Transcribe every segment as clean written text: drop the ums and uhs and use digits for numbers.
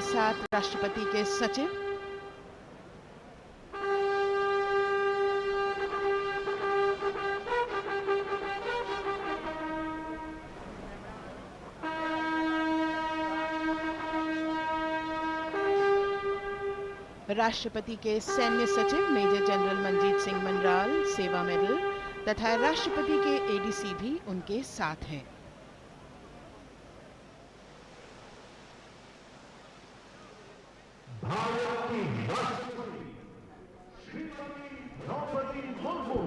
साथ राष्ट्रपति के सचिव। राष्ट्रपति के सैन्य सचिव मेजर जनरल मनजीत सिंह मनराल सेवा मेडल तथा राष्ट्रपति के एडीसी भी उनके साथ हैं। भारत की राष्ट्रपति श्रीमती द्रौपदी मुर्मू।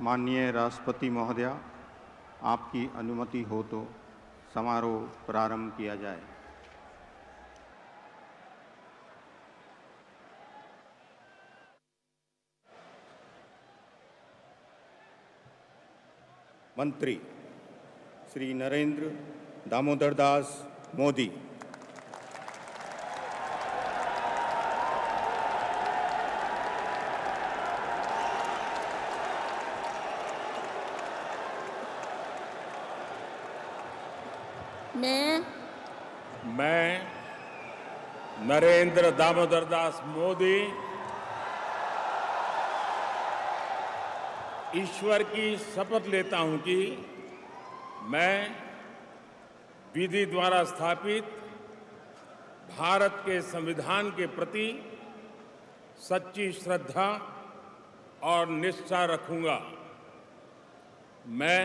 माननीय राष्ट्रपति महोदया, आपकी अनुमति हो तो समारोह प्रारंभ किया जाए। मंत्री श्री नरेंद्र दामोदर दास मोदी। मैं नरेंद्र दामोदर दास मोदी ईश्वर की शपथ लेता हूं कि मैं विधि द्वारा स्थापित भारत के संविधान के प्रति सच्ची श्रद्धा और निष्ठा रखूंगा। मैं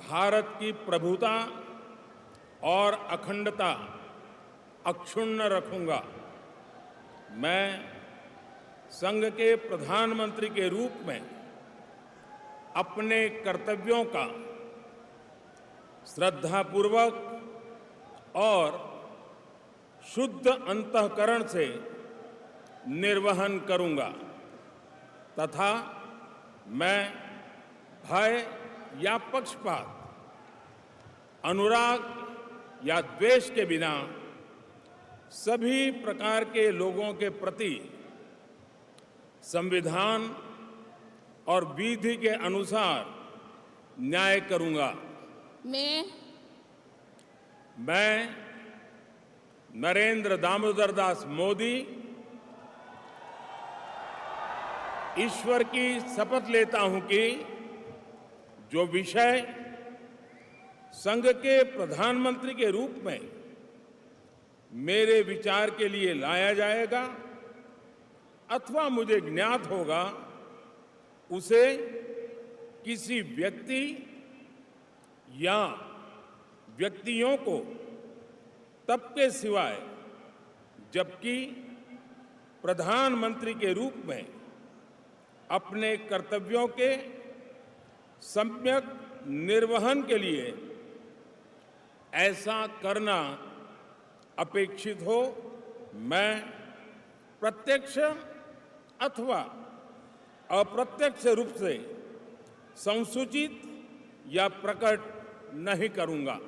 भारत की प्रभुता और अखंडता अक्षुण्ण रखूंगा। मैं संघ के प्रधानमंत्री के रूप में अपने कर्तव्यों का श्रद्धापूर्वक और शुद्ध अंतःकरण से निर्वहन करूंगा तथा मैं भय या पक्षपात, अनुराग या द्वेष के बिना सभी प्रकार के लोगों के प्रति संविधान और विधि के अनुसार न्याय करूंगा। मैं नरेंद्र दामोदर दास मोदी ईश्वर की शपथ लेता हूं कि जो विषय संघ के प्रधानमंत्री के रूप में मेरे विचार के लिए लाया जाएगा अथवा मुझे ज्ञात होगा, उसे किसी व्यक्ति या व्यक्तियों को तब के सिवाय जबकि प्रधानमंत्री के रूप में अपने कर्तव्यों के सम्यक निर्वहन के लिए ऐसा करना अपेक्षित हो, मैं प्रत्यक्ष अथवा अप्रत्यक्ष रूप से संसूचित या प्रकट नहीं करूंगा।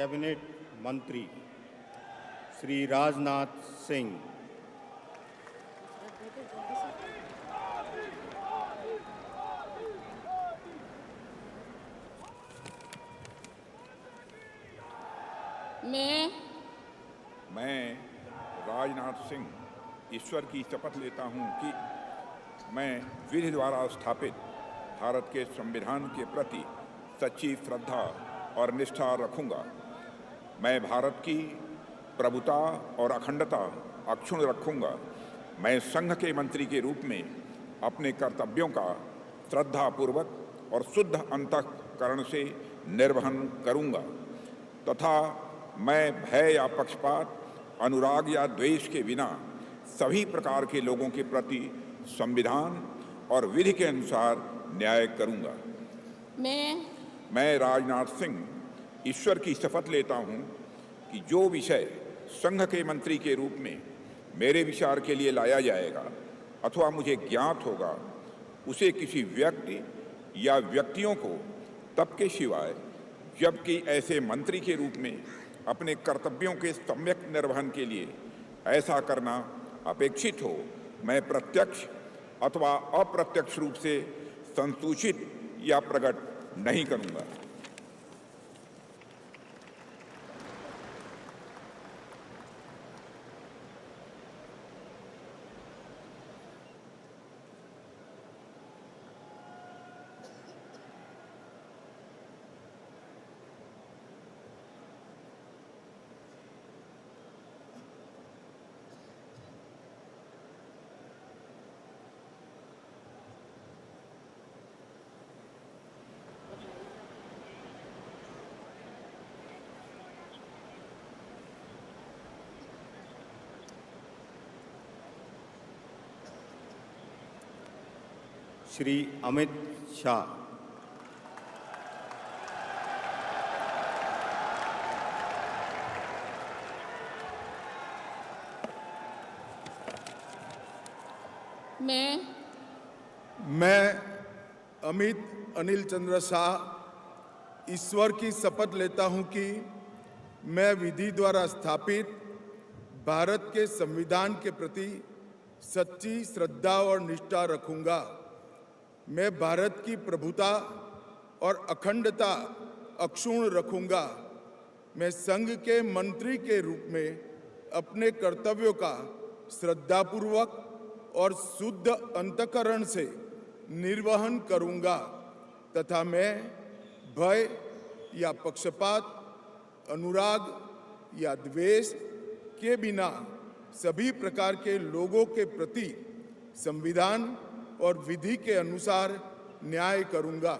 कैबिनेट मंत्री श्री राजनाथ सिंह, मैं राजनाथ सिंह ईश्वर की शपथ लेता हूं कि मैं विधि द्वारा स्थापित भारत के संविधान के प्रति सच्ची श्रद्धा और निष्ठा रखूंगा। मैं भारत की प्रभुता और अखंडता अक्षुण्ण रखूंगा। मैं संघ के मंत्री के रूप में अपने कर्तव्यों का श्रद्धापूर्वक और शुद्ध अंतःकरण से निर्वहन करूंगा तथा मैं भय या पक्षपात, अनुराग या द्वेष के बिना सभी प्रकार के लोगों के प्रति संविधान और विधि के अनुसार न्याय करूंगा। मैं राजनाथ सिंह ईश्वर की शपथ लेता हूं कि जो विषय संघ के मंत्री के रूप में मेरे विचार के लिए लाया जाएगा अथवा मुझे ज्ञात होगा, उसे किसी व्यक्ति या व्यक्तियों को तब के सिवाय जबकि ऐसे मंत्री के रूप में अपने कर्तव्यों के सम्यक निर्वहन के लिए ऐसा करना अपेक्षित हो, मैं प्रत्यक्ष अथवा अप्रत्यक्ष रूप से संसूचित या प्रकट नहीं करूंगा। श्री अमित शाह, मैं अमित अनिल चंद्र शाह ईश्वर की शपथ लेता हूं कि मैं विधि द्वारा स्थापित भारत के संविधान के प्रति सच्ची श्रद्धा और निष्ठा रखूंगा। मैं भारत की प्रभुता और अखंडता अक्षुण्ण रखूंगा। मैं संघ के मंत्री के रूप में अपने कर्तव्यों का श्रद्धापूर्वक और शुद्ध अंतःकरण से निर्वहन करूंगा तथा मैं भय या पक्षपात, अनुराग या द्वेष के बिना सभी प्रकार के लोगों के प्रति संविधान और विधि के अनुसार न्याय करूंगा।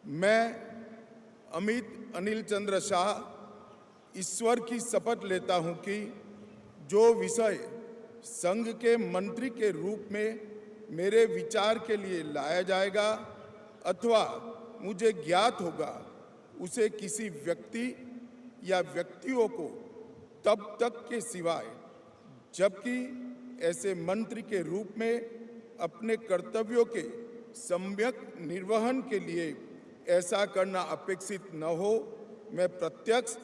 मैं अमित अनिल चंद्र शाह ईश्वर की शपथ लेता हूं कि जो विषय संघ के मंत्री के रूप में मेरे विचार के लिए लाया जाएगा अथवा मुझे ज्ञात होगा, उसे किसी व्यक्ति या व्यक्तियों को तब तक के सिवाय जबकि ऐसे मंत्री के रूप में अपने कर्तव्यों के सम्यक निर्वहन के लिए ऐसा करना अपेक्षित न हो, मैं प्रत्यक्ष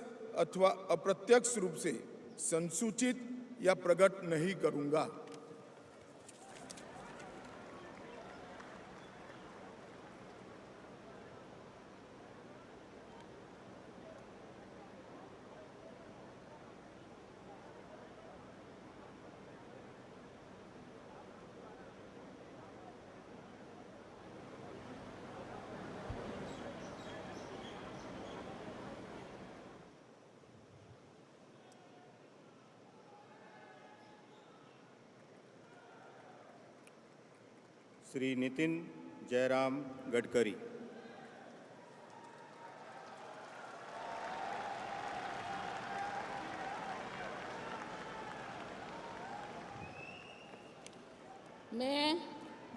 अथवा अप्रत्यक्ष रूप से संसूचित या प्रकट नहीं करूंगा। श्री नितिन जयराम गडकरी,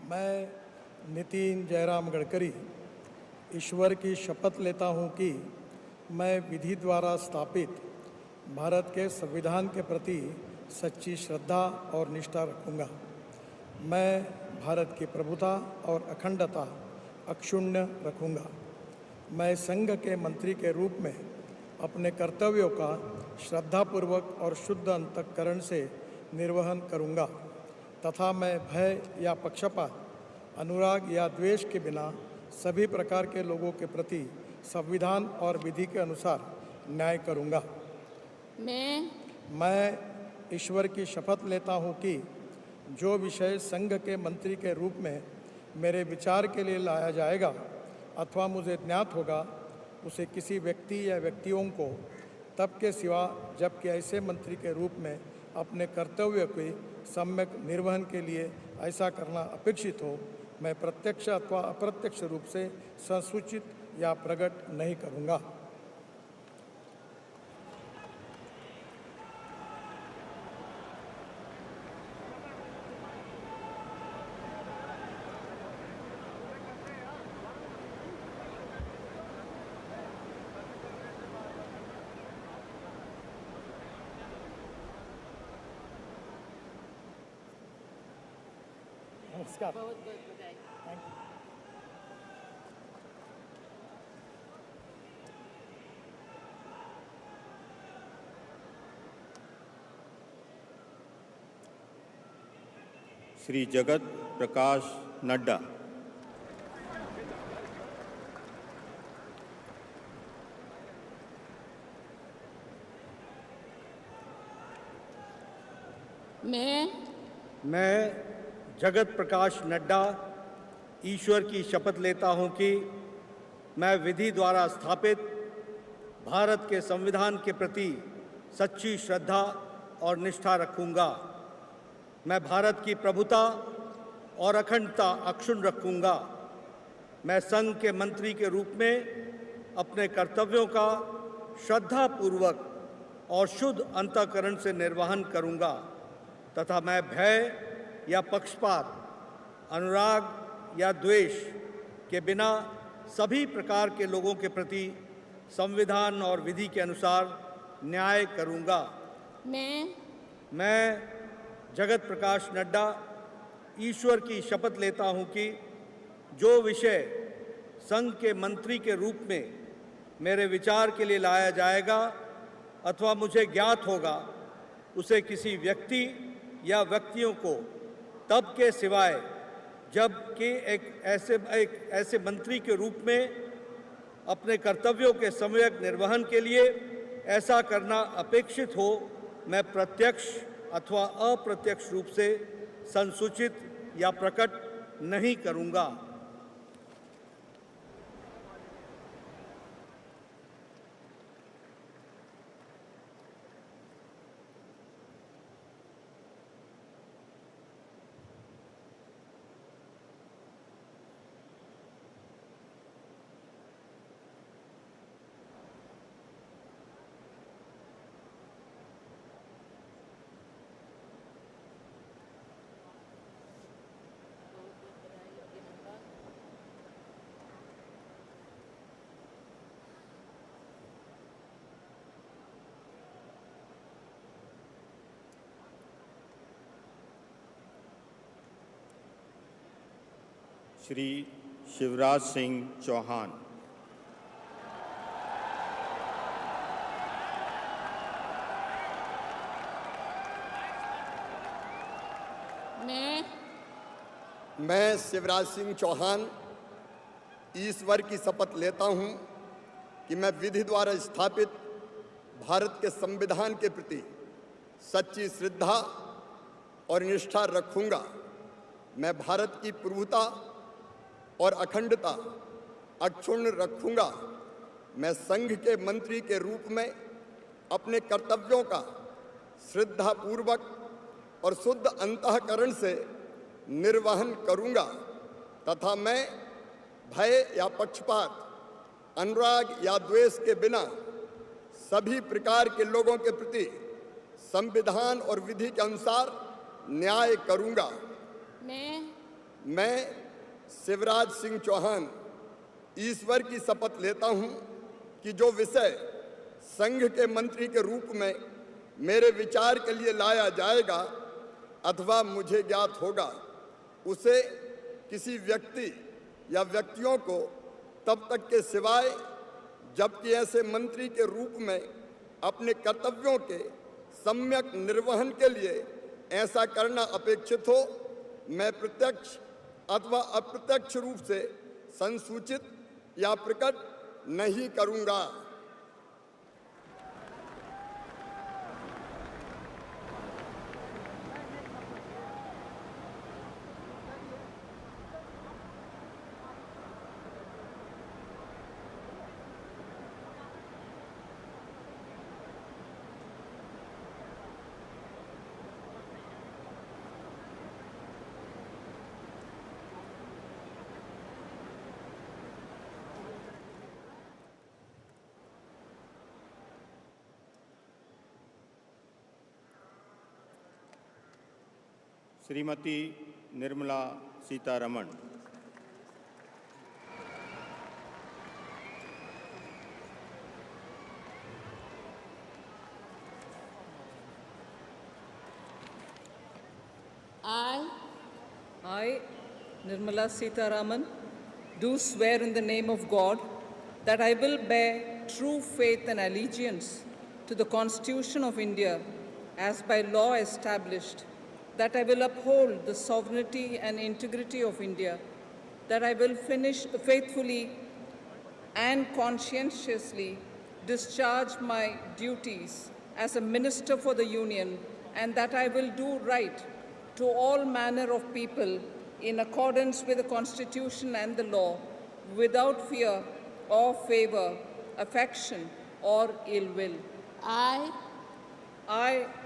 मैं नितिन जयराम गडकरी ईश्वर की शपथ लेता हूं कि मैं विधि द्वारा स्थापित भारत के संविधान के प्रति सच्ची श्रद्धा और निष्ठा रखूंगा। मैं भारत की प्रभुता और अखंडता अक्षुण्ण रखूंगा। मैं संघ के मंत्री के रूप में अपने कर्तव्यों का श्रद्धापूर्वक और शुद्ध अंतःकरण से निर्वहन करूँगा तथा मैं भय या पक्षपात, अनुराग या द्वेष के बिना सभी प्रकार के लोगों के प्रति संविधान और विधि के अनुसार न्याय करूँगा। मैं ईश्वर की शपथ लेता हूँ कि जो विषय संघ के मंत्री के रूप में मेरे विचार के लिए लाया जाएगा अथवा मुझे ज्ञात होगा, उसे किसी व्यक्ति या व्यक्तियों को तब के सिवा जबकि ऐसे मंत्री के रूप में अपने कर्तव्य के सम्यक निर्वहन के लिए ऐसा करना अपेक्षित हो, मैं प्रत्यक्ष अथवा अप्रत्यक्ष रूप से संसूचित या प्रकट नहीं करूँगा। नमस्कार। बहुत बहुत बधाई। Thank you. श्री जगत प्रकाश नड्डा। मैं जगत प्रकाश नड्डा ईश्वर की शपथ लेता हूं कि मैं विधि द्वारा स्थापित भारत के संविधान के प्रति सच्ची श्रद्धा और निष्ठा रखूंगा। मैं भारत की प्रभुता और अखंडता अक्षुण्ण रखूंगा। मैं संघ के मंत्री के रूप में अपने कर्तव्यों का श्रद्धापूर्वक और शुद्ध अंतःकरण से निर्वहन करूंगा तथा मैं भय या पक्षपात, अनुराग या द्वेष के बिना सभी प्रकार के लोगों के प्रति संविधान और विधि के अनुसार न्याय करूंगा। मैं जगत प्रकाश नड्डा ईश्वर की शपथ लेता हूं कि जो विषय संघ के मंत्री के रूप में मेरे विचार के लिए लाया जाएगा अथवा मुझे ज्ञात होगा, उसे किसी व्यक्ति या व्यक्तियों को तब के सिवाय जबकि एक ऐसे मंत्री के रूप में अपने कर्तव्यों के सम्यक निर्वहन के लिए ऐसा करना अपेक्षित हो, मैं प्रत्यक्ष अथवा अप्रत्यक्ष रूप से संसूचित या प्रकट नहीं करूंगा। श्री शिवराज सिंह चौहान। मैं शिवराज सिंह चौहान ईश्वर की शपथ लेता हूं कि मैं विधि द्वारा स्थापित भारत के संविधान के प्रति सच्ची श्रद्धा और निष्ठा रखूंगा। मैं भारत की प्रभुता और अखंडता अक्षुण्ण रखूंगा। मैं संघ के मंत्री के रूप में अपने कर्तव्यों का श्रद्धापूर्वक और शुद्ध अंतःकरण से निर्वहन करूंगा तथा मैं भय या पक्षपात, अनुराग या द्वेष के बिना सभी प्रकार के लोगों के प्रति संविधान और विधि के अनुसार न्याय करूंगा। मैं शिवराज सिंह चौहान ईश्वर की शपथ लेता हूं कि जो विषय संघ के मंत्री के रूप में मेरे विचार के लिए लाया जाएगा अथवा मुझे ज्ञात होगा, उसे किसी व्यक्ति या व्यक्तियों को तब तक के सिवाय जबकि ऐसे मंत्री के रूप में अपने कर्तव्यों के सम्यक निर्वहन के लिए ऐसा करना अपेक्षित हो, मैं प्रत्यक्ष अथवा अप्रत्यक्ष रूप से संसूचित या प्रकट नहीं करूंगा। Shrimati Nirmala Sitharaman. I, Nirmala Sitharaman, do swear in the name of God that I will bear true faith and allegiance to the Constitution of India as by law established, that I will uphold the sovereignty and integrity of India, that I will faithfully and conscientiously discharge my duties as a Minister for the Union, and that I will do right to all manner of people in accordance with the Constitution and the law, without fear or favor, affection or ill will. I,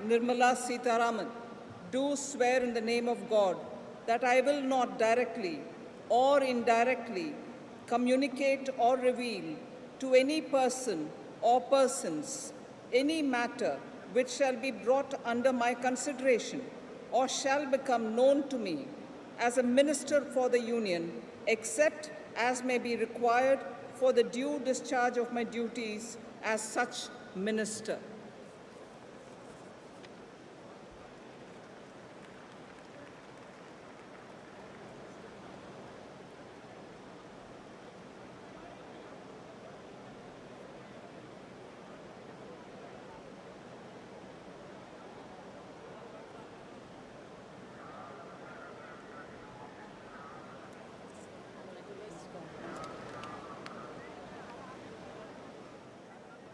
Nirmala Sitharaman, do swear in the name of God that I will not directly or indirectly communicate or reveal to any person or persons any matter which shall be brought under my consideration or shall become known to me as a Minister for the Union, except as may be required for the due discharge of my duties as such Minister.